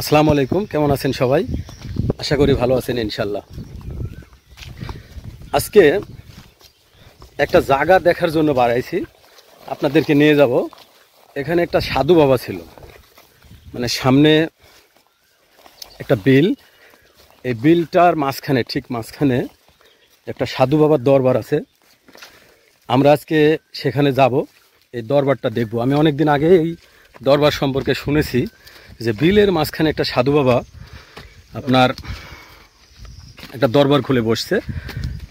আসসালামু আলাইকুম, কেমন আছেন সবাই? আশা করি ভালো আছেন ইনশাল্লাহ। আজকে একটা জায়গা দেখার জন্য বাড়াইছি, আপনাদেরকে নিয়ে যাব। এখানে একটা সাধু বাবা ছিল, মানে সামনে একটা বিল, এই বিলটার মাঝখানে, ঠিক মাঝখানে একটা সাধু বাবার দরবার আছে। আমরা আজকে সেখানে যাব, এই দরবারটা দেখব। আমি অনেকদিন আগে এই দরবার সম্পর্কে শুনেছি যে বিলের মাঝখানে একটা সাধু বাবা আপনার একটা দরবার খুলে বসছে।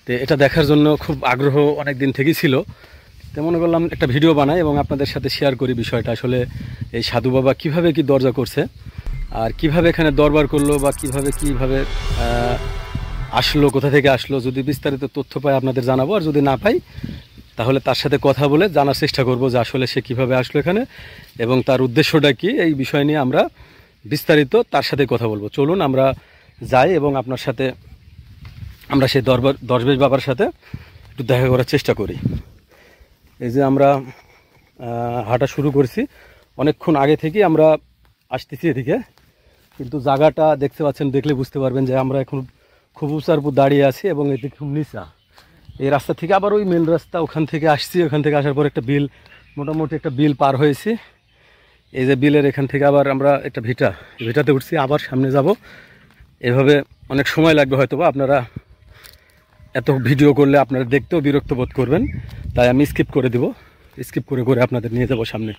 তো এটা দেখার জন্য খুব আগ্রহ অনেক দিন থেকেই ছিল। তো মনে করলাম একটা ভিডিও বানাই এবং আপনাদের সাথে শেয়ার করি বিষয়টা। আসলে এই সাধু বাবা কীভাবে কি দরজা করছে, আর কিভাবে এখানে দরবার করলো, বা কিভাবে আসলো, কোথা থেকে আসলো, যদি বিস্তারিত তথ্য পাই আপনাদের জানাবো, আর যদি না পাই তাহলে তার সাথে কথা বলে জানার চেষ্টা করব যে আসলে সে কিভাবে আসলো এখানে এবং তার উদ্দেশ্যটা কি। এই বিষয় নিয়ে আমরা বিস্তারিত তার সাথে কথা বলবো। চলুন আমরা যাই এবং আপনার সাথে আমরা সেই দরবেশ বাবার সাথে একটু দেখা করার চেষ্টা করি। এই যে আমরা হাঁটা শুরু করেছি, অনেকক্ষণ আগে থেকেই আমরা আসতেছি এদিকে, কিন্তু জায়গাটা দেখতে পাচ্ছেন, দেখলে বুঝতে পারবেন যে আমরা এখন খুব উঁচার উপর দাঁড়িয়ে আছি এবং এদিকে খুব নিচা। এই রাস্তা থেকে আবার ওই মেন রাস্তা, ওখান থেকে আসছি, ওখান থেকে আসার পর একটা বিল, মোটামুটি একটা বিল পার হয়েছি। এই যে বিলের এখান থেকে আবার আমরা একটা ভিটাতে উঠছি, আবার সামনে যাব। এভাবে অনেক সময় লাগবে হয়তো, বা আপনারা এত ভিডিও করলে আপনারা দেখতেও বিরক্ত বোধ করবেন, তাই আমি স্কিপ করে দিব। স্কিপ করে আপনাদের নিয়ে যাব সামনে।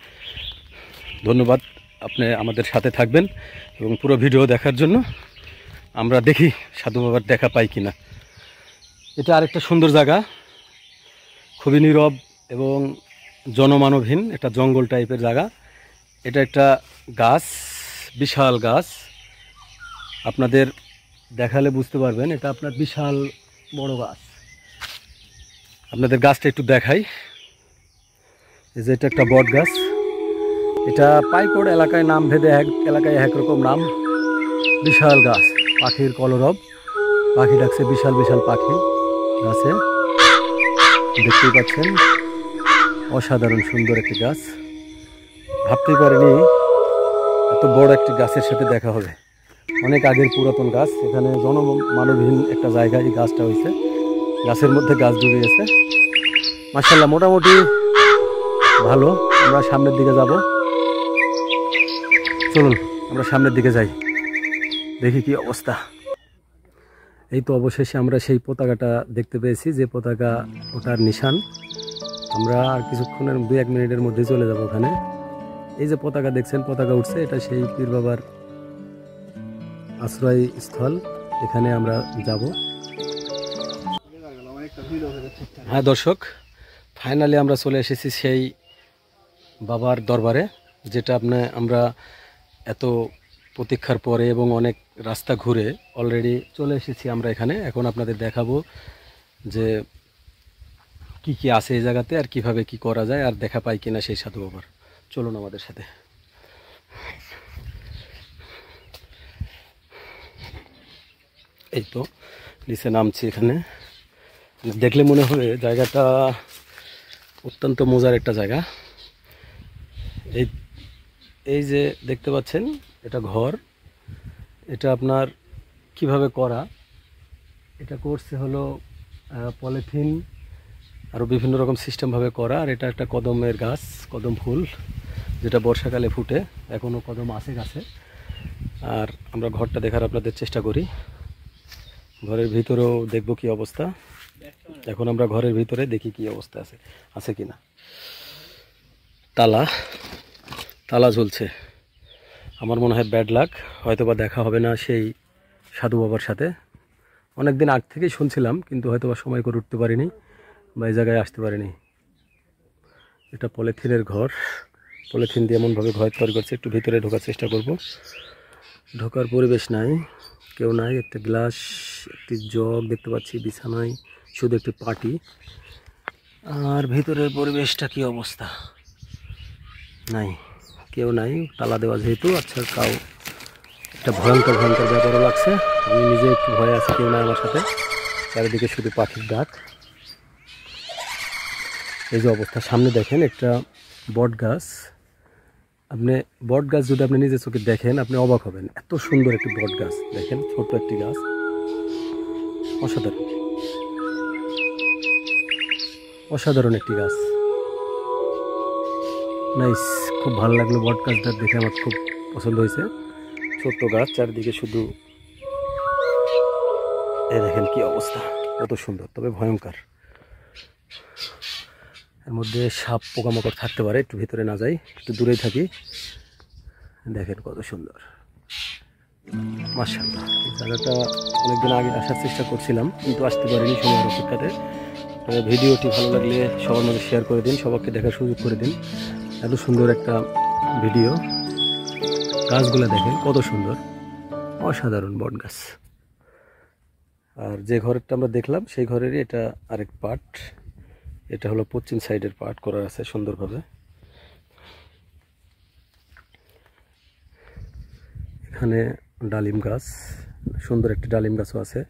ধন্যবাদ, আপনি আমাদের সাথে থাকবেন এবং পুরো ভিডিও দেখার জন্য। আমরা দেখি সাধু বাবার দেখা পাই কিনা। এটা আরেকটা সুন্দর জায়গা, খুবই নীরব এবং জনমানবহীন, একটা জঙ্গল টাইপের জায়গা। এটা একটা গাছ, বিশাল গাছ, আপনাদের দেখালে বুঝতে পারবেন। এটা আপনার বিশাল বড় গাছ। আপনাদের গাছটা একটু দেখাই। এই যে এটা একটা বট গাছ। এটা পাইকড় এলাকায় নাম ভেদে এক এলাকায় একরকম নাম। বিশাল গাছ, পাখির কলরব, পাখি ডাকছে, বিশাল বিশাল পাখি গাছে, দেখতেই পাচ্ছেন। অসাধারণ সুন্দর একটি গাছ, ভাবতেই পারিনি এত বড় একটি গাছের সাথে দেখা হবে। অনেক আগের পুরাতন গাছ, এখানে জনমানবহীন একটা জায়গায় এই গাছটা হয়েছে। গাছের মধ্যে গাছ জুড়িয়েছে, মাশাআল্লাহ মোটামুটি ভালো। আমরা সামনের দিকে যাব, চলুন আমরা সামনের দিকে যাই, দেখি কি অবস্থা। এই তো অবশেষে আমরা সেই পতাকাটা দেখতে পেয়েছি, যে পতাকা ওটার নিশান। আমরা আর কিছুক্ষণের 2-1 মিনিটের মধ্যে চলে যাব ওখানে। এই যে পতাকা দেখছেন, পতাকা উঠছে, এটা সেই পীর বাবার আশ্রয় স্থল, এখানে আমরা যাব। হ্যাঁ দর্শক, ফাইনালি আমরা চলে এসেছি সেই বাবার দরবারে, যেটা আমরা এত প্রতীক্ষার পরে এবং অনেক রাস্তা ঘুরে অলরেডি চলে এসেছি আমরা এখানে। এখন আপনাদের দেখাবো যে কি কি আছে এই জায়গাতে, আর কিভাবে কি করা যায়, আর দেখা পাই কিনা সেই সাধু বাবার। চলুন আমাদের সাথে। এই তো নিচে নামছি। এখানে দেখলে মনে হবে জায়গাটা অত্যন্ত মজার একটা জায়গা। এই এই যে দেখতে পাচ্ছেন, এটা ঘর। এটা আপনার কিভাবে করা, এটা করছে হলো পলিথিন, আরও বিভিন্ন রকম সিস্টেমভাবে করা। আর এটা একটা কদমের গাছ, কদম ফুল, যেটা বর্ষাকালে ফুটে। এখনও কদম আছে গাছে। আর আমরা ঘরটা দেখার আপনাদের চেষ্টা করি। ঘরের ভিতরেও দেখব কি অবস্থা। এখন আমরা ঘরের ভিতরে দেখি কি অবস্থা আছে কি না। তালা ঝুলছে। আমার মনে হয় ব্যাড লাক, হয়তো বা দেখা হবে না সেই সাধু বাবার সাথে। অনেকদিন আগ থেকেই শুনছিলাম, কিন্তু হয়তো বা সময় করে উঠতে পারিনি বা এই জায়গায় আসতে পারিনি। এটা পলিথিনের ঘর, পলিথিন দিয়ে এমনভাবে ঘর তৈরি করছে। একটু ভিতরে ঢোকার চেষ্টা করব। ঢোকার পরিবেশ নাই, কেউ নাই। একটা গ্লাস, একটি জগ দেখতে পাচ্ছি, বিছানায় শুধু একটি পাটি। আর ভিতরের পরিবেশটা কি অবস্থা, নাই, কেউ নাই, তালা দেওয়া যেহেতু। আচ্ছা, কাউ একটা ভয়ঙ্কর ব্যাপারও লাগছে। আমি নিজে একটু ভয়ে আছি, কেউ নাই আমার সাথে। চারিদিকে শুধু পাখির ডাক। এই যে অবস্থা, সামনে দেখেন একটা বট গাছ, আপনি বট গাছ যদি আপনি নিজের চোখে দেখেন আপনি অবাক হবেন, এত সুন্দর একটি বট গাছ। দেখেন ছোট্ট একটি গাছ, অসাধারণ অসাধারণ একটি গাছ। নাইস, খুব ভালো লাগলো বট গাছটা দেখে, আমার খুব পছন্দ হয়েছে। ছোট্ট গাছ, চারিদিকে শুধু এই দেখেন কি অবস্থা, কত সুন্দর তবে ভয়ঙ্কর। এর মধ্যে সাপ পোকামাকড় থাকতে পারে, একটু ভিতরে না যাই, একটু দূরেই থাকি। দেখেন কত সুন্দর, মাশাআল্লাহ। এই জায়গাটা অনেকদিন আগে আসার চেষ্টা করছিলাম কিন্তু আসতে পারিনি সময়ের অপেক্ষাতে। ভিডিওটি ভালো লাগলে সবার মধ্যে শেয়ার করে দিন, সবাইকে দেখার সুযোগ করে দিন। এত সুন্দর একটা ভিডিও। গাছগুলো দেখেন কত সুন্দর, অসাধারণ বট গাছ। আর যে ঘরটা আমরা দেখলাম সেই ঘরেরই এটা আরেক পার্ট। এটা হলো পশ্চিম সাইডের পার্ট করা আছে সুন্দরভাবে। এখানে ডালিম গাছ, সুন্দর একটি ডালিম গাছও আছে।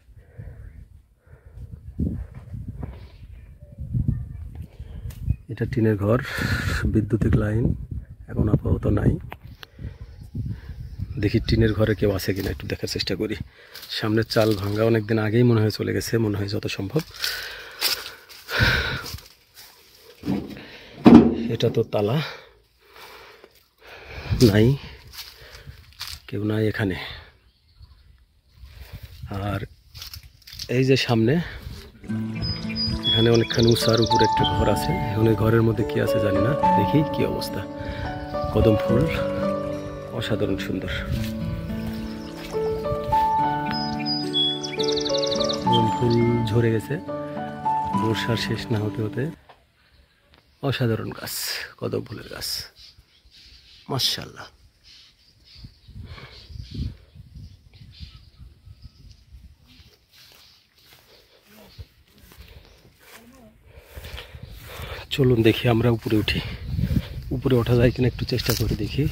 এটা টিনের ঘর, বিদ্যুতিক লাইন এখন আপাতত নাই। দেখি টিনের ঘরে কেউ আছে কিনা, একটু দেখার চেষ্টা করি। সামনের চাল ভাঙ্গা অনেকদিন আগেই মনে হয় চলে গেছে, মনে হয় যত সম্ভব। এটা তো তালা, নাই, কেউ নাই এখানে। আর এই যে সামনে এখানে অনেকখানি উঁচার উপরে একটা ঘর আছে। এখন এই ঘরের মধ্যে কি আছে জানি না, দেখি কি অবস্থা। কদম ফুল অসাধারণ সুন্দর, কদম ফুল ঝরে গেছে বর্ষার শেষ না হতে হতে। অসাধারণ গাছ, কদম ফুলের গাছ, মাশাআল্লাহ। চলুন দেখি আমরা উপরে উঠি, উপরে ওঠা যায় কিনা একটু চেষ্টা করে দেখি।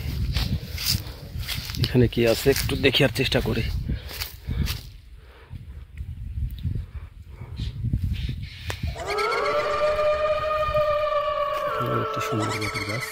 এখানে কি আছে একটু দেখি আর চেষ্টা করি। একটি সুন্দর বটের গাছ।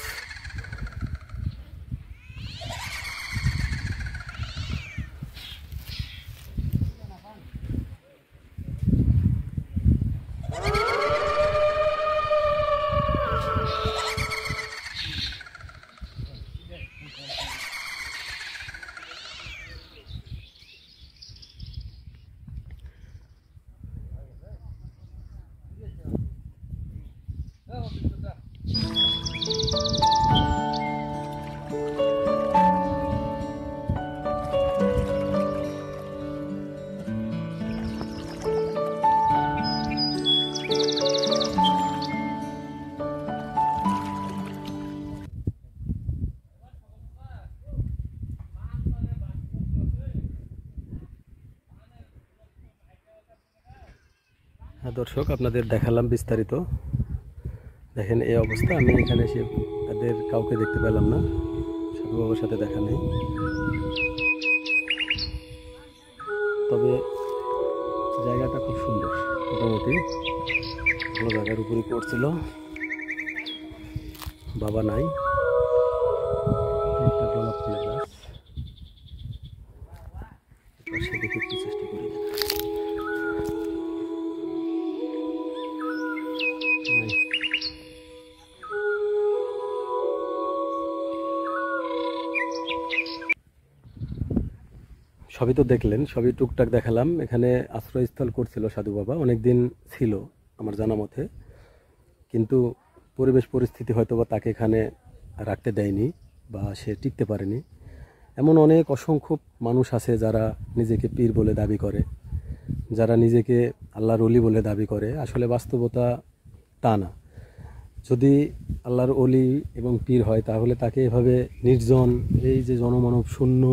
হ্যাঁ দর্শক, আপনাদের দেখালাম বিস্তারিত। দেখেন এই অবস্থা। আমি এখানে এসে তাদের কাউকে দেখতে পেলাম না, সাধু বাবার সাথে দেখা নেই। তবে জায়গাটা খুব সুন্দর, মোটামুটি ভালো জায়গার উপরে পড়ছিল। বাবা নাই, একটা গোলাপ ফুলের গাছ। পাশে দেখে একটু চেষ্টা করি। সবই তো দেখলেন, সবই টুকটাক দেখালাম। এখানে আশ্রয়স্থল করছিল সাধু বাবা, অনেকদিন ছিল আমার জানা মতে, কিন্তু পরিবেশ পরিস্থিতি হয়তো বা তাকে এখানে রাখতে দেয়নি বা সে টিকতে পারেনি। এমন অনেক অসংখ্য মানুষ আছে যারা নিজেকে পীর বলে দাবি করে, যারা নিজেকে আল্লাহর ওলি বলে দাবি করে। আসলে বাস্তবতা তা না। যদি আল্লাহর ওলি এবং পীর হয় তাহলে তাকে এভাবে নির্জন, এই যে জনমানব শূন্য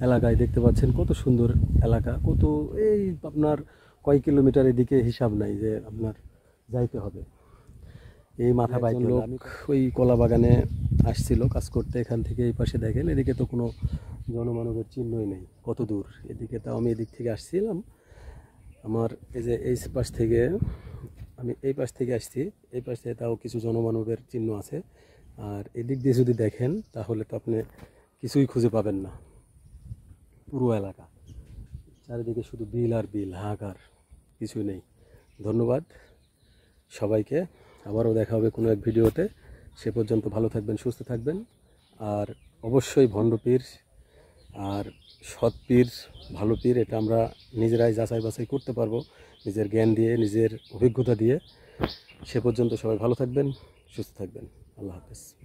এলাকায় দেখতে পাচ্ছেন, কত সুন্দর এলাকা, কত এই আপনার কয় কিলোমিটার এদিকে হিসাব নাই যে আপনার যাইতে হবে। এই মাথা বাইতে লোক ওই কলা বাগানে আসছিল কাজ করতে, এখান থেকে এই পাশে দেখেন, এদিকে তো কোনো জনমানবের চিহ্নই নেই। কত দূর এদিকে, তাও আমি এদিক থেকে আসছিলাম। আমার এই যে এই পাশ থেকে, আমি এই পাশ থেকে আসছি, এই পাশ থেকে তাও কিছু জনমানবের চিহ্ন আছে। আর এদিক দিয়ে যদি দেখেন তাহলে তো আপনি কিছুই খুঁজে পাবেন না। পুরো এলাকা চারিদিকে শুধু বিল আর বিল, হাহাকার, কিছুই নেই। ধন্যবাদ সবাইকে, আবারও দেখা হবে কোনো এক ভিডিওতে। সে পর্যন্ত ভালো থাকবেন, সুস্থ থাকবেন। আর অবশ্যই ভণ্ড পীর আর সৎ পীর, ভালো পীর, এটা আমরা নিজেরাই যাচাই বাছাই করতে পারবো নিজের জ্ঞান দিয়ে, নিজের অভিজ্ঞতা দিয়ে। সে পর্যন্ত সবাই ভালো থাকবেন, সুস্থ থাকবেন। আল্লাহ হাফেজ।